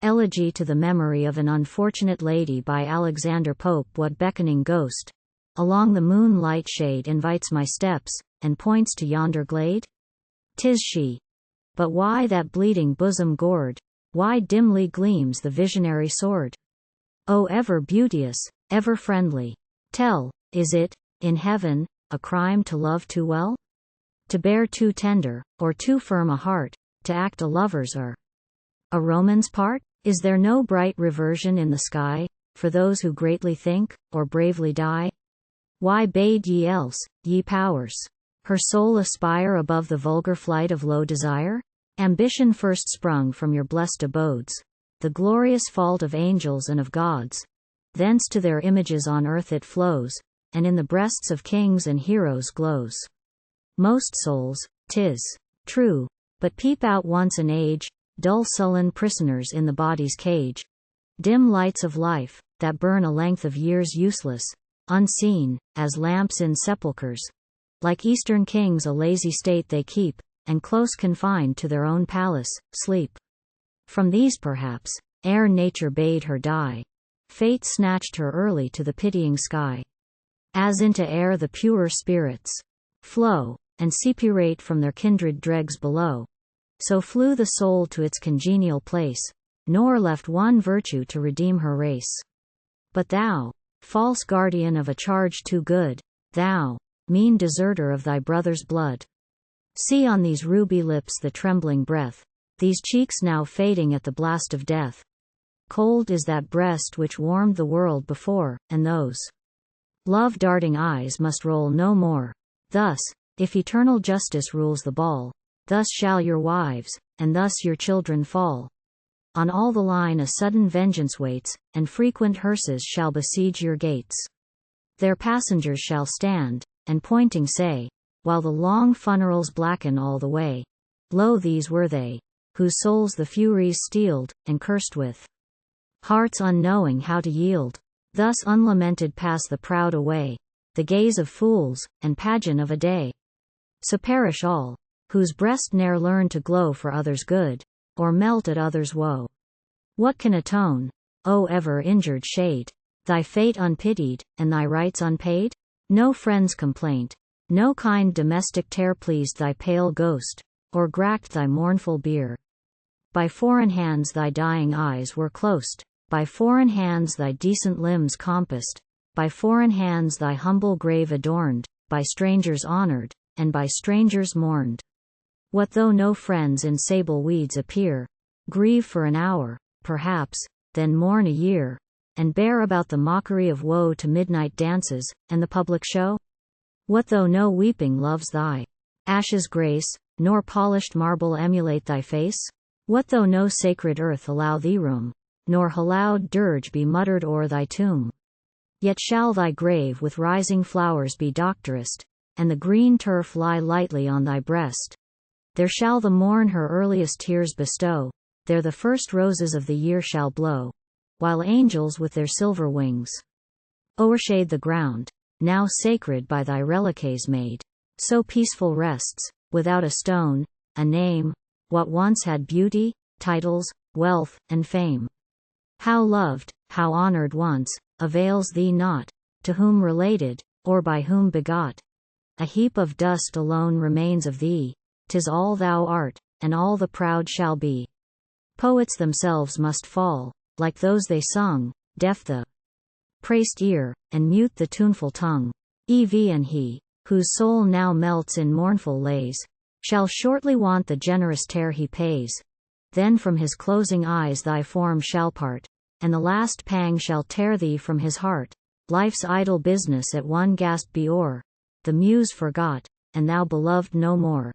Elegy to the memory of an unfortunate lady by Alexander Pope. What beckoning ghost along the moonlight shade invites my steps, and points to yonder glade? 'Tis she. But why that bleeding bosom gor'd? Why dimly gleams the visionary sword? Oh, ever beauteous, ever friendly, tell, is it, in heaven, a crime to love too well? To bear too tender, or too firm a heart, to act a lover's or a Roman's part? Is there no bright reversion in the sky, for those who greatly think, or bravely die? Why bade ye else, ye pow'rs, her soul aspire above the vulgar flight of low desire? Ambition first sprung from your blest abodes, the glorious fault of angels and of gods. Thence to their images on earth it flows, and in the breasts of kings and heroes glows. Most souls, 'tis true, but peep out once an age, dull sullen pris'ners in the body's cage. Dim lights of life, that burn a length of years useless, unseen, as lamps in sepulchres. Like Eastern kings a lazy state they keep, and close confined to their own palace, sleep. From these perhaps, ere nature bade her die, fate snatched her early to the pitying sky. As into air the purer spirits flow, and separate from their kindred dregs below, so flew the soul to its congenial place, nor left one virtue to redeem her race. But thou, false guardian of a charge too good, thou, mean deserter of thy brother's blood, see on these ruby lips the trembling breath, these cheeks now fading at the blast of death. Cold is that breast which warmed the world before, and those love-darting eyes must roll no more. Thus, if eternal justice rules the ball, thus shall your wives, and thus your children fall. On all the line a sudden vengeance waits, and frequent hearses shall besiege your gates. Their passengers shall stand, and pointing say, while the long funerals blacken all the way, lo, these were they, whose souls the Furies steeled, and cursed with hearts unknowing how to yield. Thus unlamented pass the proud away, the gaze of fools, and pageant of a day. So perish all, whose breast ne'er learn to glow for others' good, or melt at others' woe. What can atone, O ever injured shade, thy fate unpitied, and thy rights unpaid? No friend's complaint, no kind domestic tear pleased thy pale ghost, or gracked thy mournful bier. By foreign hands thy dying eyes were closed, by foreign hands thy decent limbs compassed, by foreign hands thy humble grave adorned, by strangers honored, and by strangers mourned. What though no friends in sable weeds appear? Grieve for an hour, perhaps, then mourn a year, and bear about the mockery of woe to midnight dances, and the public show? What though no weeping loves thy ashes grace, nor polished marble emulate thy face? What though no sacred earth allow thee room, nor hallowed dirge be muttered o'er thy tomb? Yet shall thy grave with rising flowers be doctorest, and the green turf lie lightly on thy breast. There shall the morn her earliest tears bestow, there the first roses of the year shall blow, while angels with their silver wings o'ershade the ground, now sacred by thy reliques made. So peaceful rests, without a stone, a name, what once had beauty, titles, wealth, and fame. How loved, how honored once, avails thee not, to whom related, or by whom begot. A heap of dust alone remains of thee, 'tis all thou art, and all the proud shall be. Poets themselves must fall, like those they sung, deaf the praised ear, and mute the tuneful tongue. Even he, whose soul now melts in mournful lays, shall shortly want the generous tare he pays. Then from his closing eyes thy form shall part, and the last pang shall tear thee from his heart. Life's idle business at one gasp be o'er, the muse forgot, and thou beloved no more.